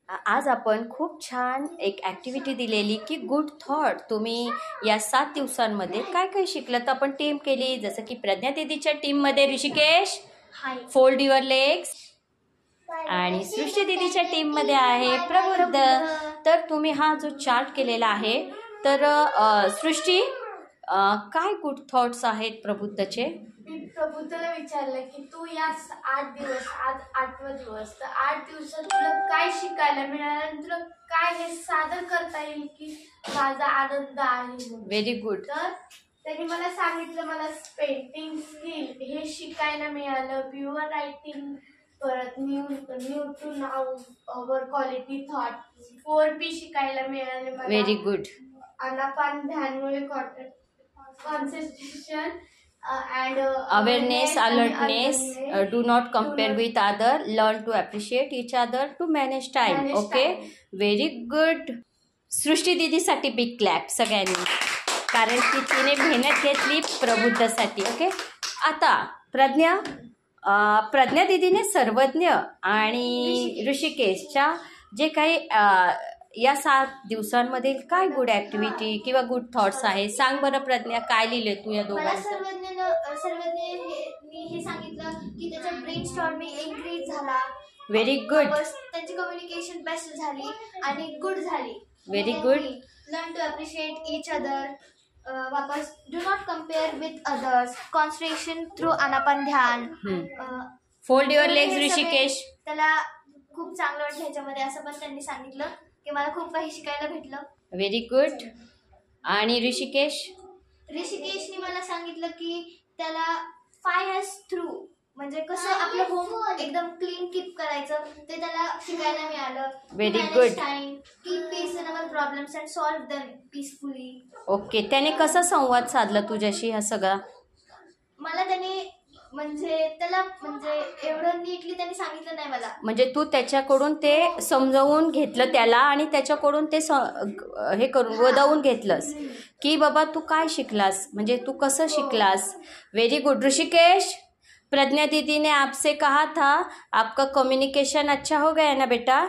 आज आपण खूप छान एक ॲक्टिव्हिटी दिलेली की गुड थॉट. तुम्ही या 7 दिवसांमध्ये काय काय शिकलं तर आपण टीम केली. जसं की प्रज्ञा दीदीच्या टीममध्ये ऋषिकेश फोल्ड युअर लेग्स आणि सृष्टी दीदीच्या टीममध्ये आहे प्रबुद्ध. तर तुम्ही हा जो चार्ट केलेला आहे तर सृष्टी काय गुड थॉट्स आहेत प्रबुद्धचे? मी प्रबुद्धला विचारलं की तू या 8 दिवस, आज 8वा दिवस, तर 8 दिवसात तुला काय शिकायला मिळालं आणि तुला काय हे सादर करता येईल की माझा आनंद आहे. Very good. तर त्यांनी मला सांगितलं मला पेंटिंग स्किल हे शिकायला मिळालं, प्युअर रायटिंग, परत new to now our quality thought 4P शिकायला मिळाले मला. Very good. आनापान ध्यानमुळे concentration and awareness, alertness, do not compare with other, learn to appreciate each other, to manage time. Okay, very good. Srushti दीदीसाठी big clap सगळ्यांनी, कारण की तिने मेहनत घेतली प्रबुद्धसाठी. ओके, आता प्रज्ञा दीदीने सर्वज्ञ आणि ऋषिकेशच्या जे काही या 7 दिवसांमधील काय गुड ॲक्टिव्हिटी किंवा गुड थॉट्स आहे सांग बरं प्रज्ञा. काय लिहिले तू या दोघांचं? सर्वज्ञांनी हे सांगितलं की त्याचा ब्रेन स्टॉर्मिंग इन्क्रीज झाला. Very good. त्यांची कम्युनिकेशन बेस्ट झाली आणि गुड झाली. Very good. Learn to appreciate each other. वापस do not compare with others. Concentration through आनापान ध्यान. Fold your legs Rishikesh. त्याला खूप चांगलं वाटलं ह्याच्यामध्ये, असं पण त्यांनी सांगितलं की मला खूप काही शिकायला भेटलं. Very good. आणि ऋषिकेशने मला सांगितलं की त्याला 5 years थ्रू म्हणजे कसं आपलं होम एकदम क्लीन कीप करायचं ते त्याला शिकायला मिळालं. Very good. Keep Paes in our problems and solve them peacefully. Okay, त्याने कसा संवाद साधला तुझ्याशी हा सगळा? मला त्याने त्याला एवढं नीटली त्यांनी सांगितलं नाही मला. म्हणजे तू त्याच्याकडून ते समजावून घेतलं त्याला आणि त्याच्याकडून ते हे करून वदवून घेतलंस की बाबा तू काय शिकलास, म्हणजे तू कसं शिकलास. Very good. ऋषिकेश, प्रज्ञा दीदी ने आपसे कहा था आपका कम्युनिकेशन अच्छा हो गया है ना बेटा?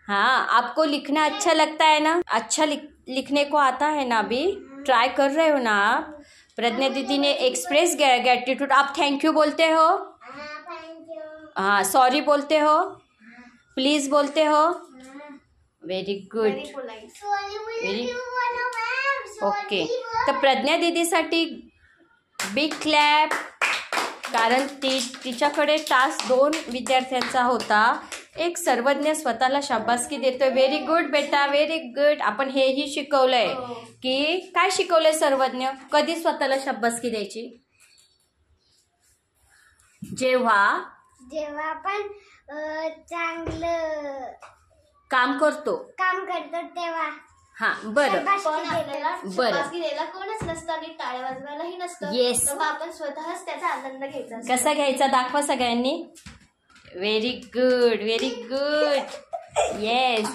हाँ, आपको लिखना अच्छा लगता है ना? अच्छा लिखने को आता है ना? अभी ट्राई कर रहे हो ना आप? प्रज्ञा दीदी ने एक्सप्रेस ग्रेटिट्यूड. आप थैंक यू बोलते हो? हाँ, सॉरी बोलते हो? प्लीज बोलते हो? Very good. Very okay. तर प्रज्ञा दीदीसाठी बिग क्लॅप, कारण तिच्याकडे टास्क 2 विद्यार्थ्यांचा होता. एक सर्वज्ञ स्वतःला शाबासकी देतोय. व्हेरी गुड बेटा, व्हेरी गुड. आपण हेही शिकवलंय की काय शिकवलंय सर्वज्ञ? कधी स्वतःला शाबासकी द्यायची? जेव्हा आपण चांगलं काम करतो तेव्हा. हा, बरं शाबासकी द्यायला कोणच नसतं आणि टाळ्या वाजवायलाही नसतं. येस. तेव्हा आपण स्वतःच त्याचा आनंद घ्यायचा. कसा घ्यायचा दाखवा सगळ्यांनी. Very good, very good. Yes.